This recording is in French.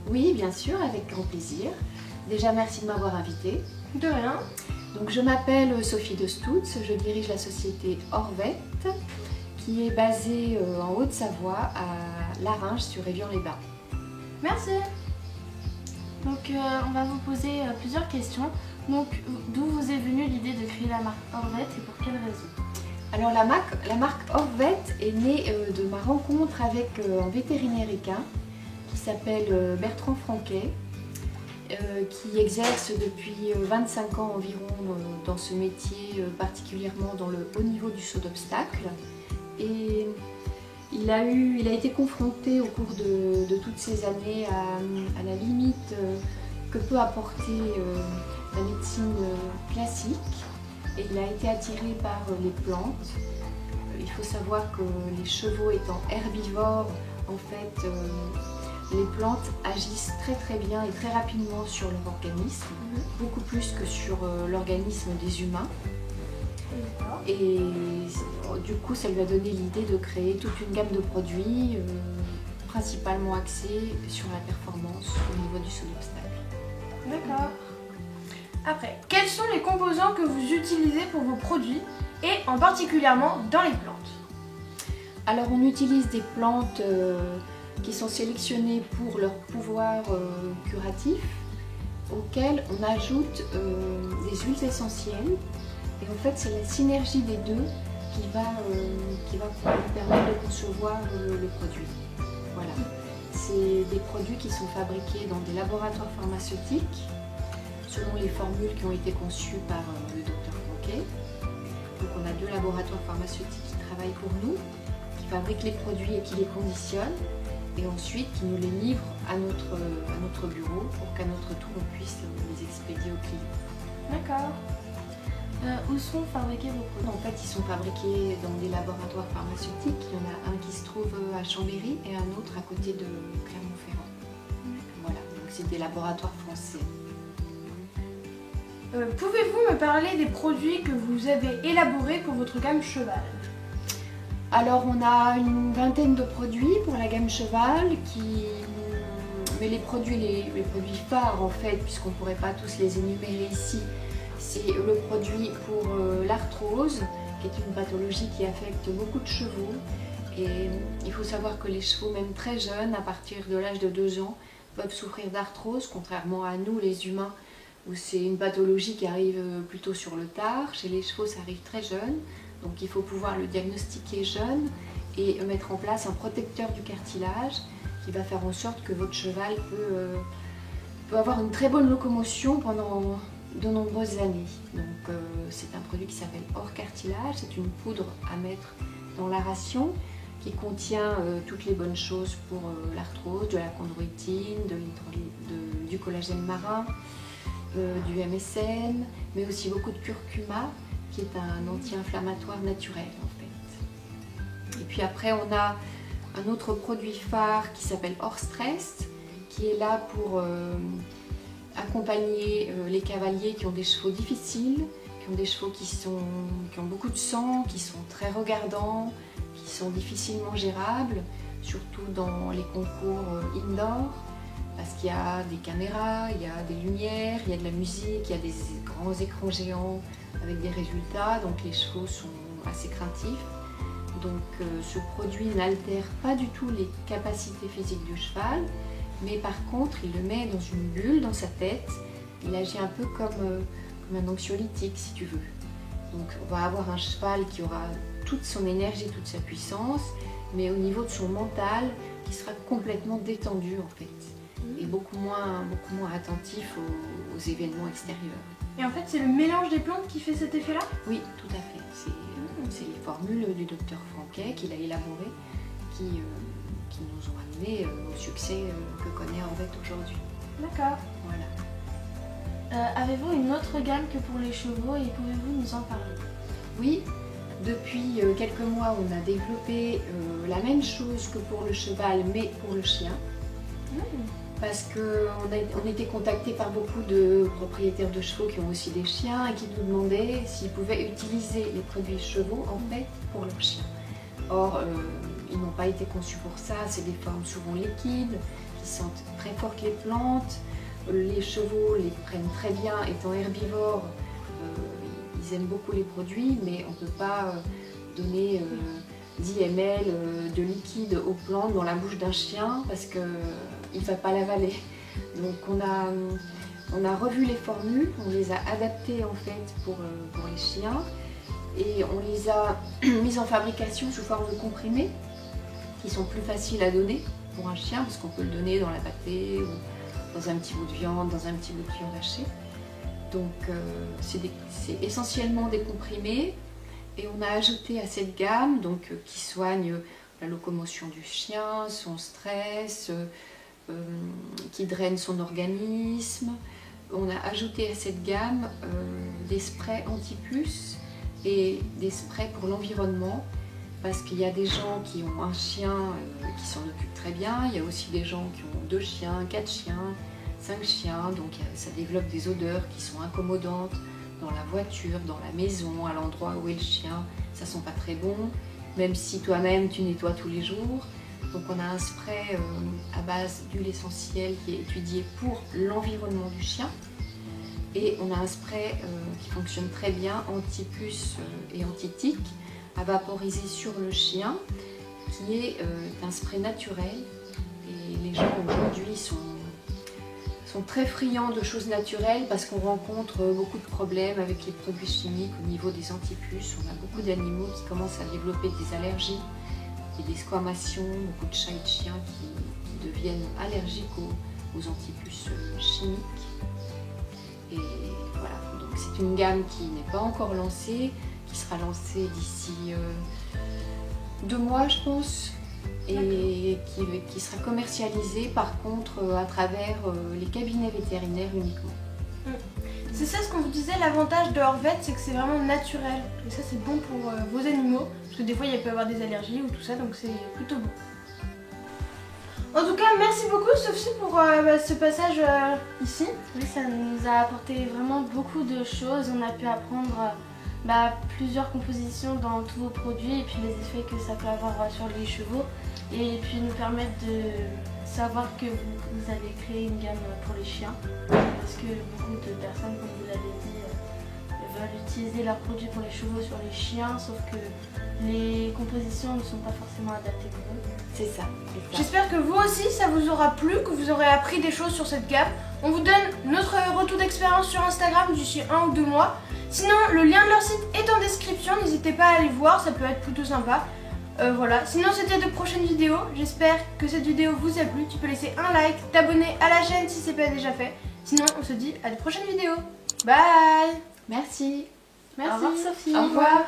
Oui, bien sûr, avec grand plaisir. Déjà, merci de m'avoir invitée. De rien. Donc, je m'appelle Sophie de Stoutz, je dirige la société Orvet, qui est basée en Haute-Savoie, à Larringe, sur Évian-les-Bains. Merci. Donc, on va vous poser plusieurs questions. Donc, d'où vous est venue l'idée de créer la marque Orvet et pour quelles raisons? Alors, la marque Orvet est née de ma rencontre avec un vétérinaire équin qui s'appelle Bertrand Franquet, qui exerce depuis 25 ans environ dans ce métier, particulièrement dans le haut niveau du saut d'obstacle. Et il a été confronté au cours de toutes ces années à la limite que peut apporter la médecine classique, et il a été attiré par les plantes. Il faut savoir que les chevaux étant herbivores, en fait, les plantes agissent très bien et très rapidement sur leur organisme, beaucoup plus que sur l'organisme des humains. Et du coup, ça lui a donné l'idée de créer toute une gamme de produits, principalement axés sur la performance au niveau du saut d'obstacle. D'accord. Après, quels sont les composants que vous utilisez pour vos produits et en particulièrement dans les plantes? Alors, on utilise des plantes qui sont sélectionnées pour leur pouvoir curatif, auxquelles on ajoute des huiles essentielles. Et en fait, c'est la synergie des deux qui va nous permettre de concevoir le produit. Voilà. C'est des produits qui sont fabriqués dans des laboratoires pharmaceutiques, selon les formules qui ont été conçues par le docteur Franquet. Donc on a 2 laboratoires pharmaceutiques qui travaillent pour nous, qui fabriquent les produits et qui les conditionnent, et ensuite qui nous les livrent à notre bureau pour qu'à notre tour on puisse les expédier aux clients. D'accord. Où sont fabriqués vos produits? En fait, ils sont fabriqués dans des laboratoires pharmaceutiques. Il y en a un qui se trouve à Chambéry et un autre à côté de Clermont-Ferrand. Voilà, donc c'est des laboratoires français. Pouvez-vous me parler des produits que vous avez élaborés pour votre gamme cheval? Alors, on a une vingtaine de produits pour la gamme cheval, mais les produits phares en fait, puisqu'on ne pourrait pas tous les énumérer ici, c'est le produit pour l'arthrose, qui est une pathologie qui affecte beaucoup de chevaux. Et il faut savoir que les chevaux, même très jeunes, à partir de l'âge de 2 ans, peuvent souffrir d'arthrose, contrairement à nous les humains, où c'est une pathologie qui arrive plutôt sur le tard. Chez les chevaux, ça arrive très jeune, donc il faut pouvoir le diagnostiquer jeune et mettre en place un protecteur du cartilage qui va faire en sorte que votre cheval peut avoir une très bonne locomotion pendant de nombreuses années. Donc c'est un produit qui s'appelle hors cartilage, c'est une poudre à mettre dans la ration qui contient toutes les bonnes choses pour l'arthrose, de la chondroïtine, du collagène marin, du MSM, mais aussi beaucoup de curcuma qui est un anti-inflammatoire naturel en fait. Et puis après on a un autre produit phare qui s'appelle hors stress, qui est là pour accompagner les cavaliers qui ont des chevaux difficiles, qui ont des chevaux qui ont beaucoup de sang, qui sont très regardants, qui sont difficilement gérables, surtout dans les concours indoor, parce qu'il y a des caméras, il y a des lumières, il y a de la musique, il y a des grands écrans géants avec des résultats, donc les chevaux sont assez craintifs. Donc ce produit n'altère pas du tout les capacités physiques du cheval, mais par contre il le met dans une bulle dans sa tête. Il agit un peu comme un anxiolytique si tu veux. Donc on va avoir un cheval qui aura toute son énergie, toute sa puissance, mais au niveau de son mental qui sera complètement détendu en fait, et beaucoup moins attentif aux événements extérieurs. Et en fait c'est le mélange des plantes qui fait cet effet-là? Oui, tout à fait. C'est les formules du docteur Franquet qu'il a élaborées qui nous ont amené au succès que connaît Orvet aujourd'hui. D'accord. Voilà. Avez-vous une autre gamme que pour les chevaux et pouvez-vous nous en parler? Oui, depuis quelques mois on a développé la même chose que pour le cheval mais pour le chien. Parce qu'on a été contacté par beaucoup de propriétaires de chevaux qui ont aussi des chiens et qui nous demandaient s'ils pouvaient utiliser les produits chevaux en fait pour leurs chiens. Or, ils n'ont pas été conçus pour ça, c'est des formes souvent liquides ils sentent très fortes les plantes. Les chevaux les prennent très bien, étant herbivores, ils aiment beaucoup les produits, mais on ne peut pas donner 10 ml de liquide aux plantes dans la bouche d'un chien parce qu'il ne va pas l'avaler. Donc on a revu les formules, on les a adaptées en fait pour les chiens et on les a mises en fabrication sous forme de comprimés qui sont plus faciles à donner pour un chien parce qu'on peut le donner dans la pâtée ou dans un petit bout de viande, dans un petit bout de viande hachée. Donc c'est essentiellement des comprimés et on a ajouté à cette gamme qui soigne la locomotion du chien, son stress, qui draine son organisme. On a ajouté à cette gamme des sprays anti-puces et des sprays pour l'environnement parce qu'il y a des gens qui ont un chien qui s'en occupe très bien, il y a aussi des gens qui ont 2 chiens, 4 chiens, 5 chiens, donc ça développe des odeurs qui sont incommodantes dans la voiture, dans la maison, à l'endroit où est le chien, ça sent pas très bon, même si toi-même tu nettoies tous les jours. Donc on a un spray à base d'huile essentielle qui est étudié pour l'environnement du chien. Et on a un spray qui fonctionne très bien, anti-puce et anti-tique, à vaporiser sur le chien, qui est un spray naturel. Et les gens aujourd'hui sont très friands de choses naturelles parce qu'on rencontre beaucoup de problèmes avec les produits chimiques au niveau des antipuces. On a beaucoup d'animaux qui commencent à développer des allergies et des squamations, beaucoup de chats et de chiens qui deviennent allergiques aux antipuces chimiques. Et voilà, donc c'est une gamme qui n'est pas encore lancée, qui sera lancée d'ici 2 mois je pense, et qui sera commercialisée par contre à travers les cabinets vétérinaires uniquement. C'est ça ce qu'on vous disait, l'avantage de Orvet, c'est que c'est vraiment naturel. Et ça c'est bon pour vos animaux, parce que des fois il peut y avoir des allergies ou tout ça, donc c'est plutôt bon. En tout cas, merci beaucoup Sophie pour ce passage ici. Oui, ça nous a apporté vraiment beaucoup de choses. On a pu apprendre plusieurs compositions dans tous vos produits et puis les effets que ça peut avoir sur les chevaux. Et puis nous permettre de savoir que vous allez créer une gamme pour les chiens. Parce que beaucoup de personnes, comme vous l'avez dit, veulent utiliser leurs produits pour les chevaux sur les chiens, sauf que les compositions ne sont pas forcément adaptées pour eux. C'est ça. J'espère que vous aussi ça vous aura plu, que vous aurez appris des choses sur cette gamme. On vous donne notre retour d'expérience sur Instagram d'ici 1 ou 2 mois. Sinon, le lien de leur site est en description, n'hésitez pas à aller voir, ça peut être plutôt sympa. Voilà, sinon c'était de prochaines vidéos. J'espère que cette vidéo vous a plu. Tu peux laisser un like, t'abonner à la chaîne si c'est pas déjà fait. Sinon, on se dit à de prochaines vidéos. Bye. Merci. Au revoir Sophie. Au revoir.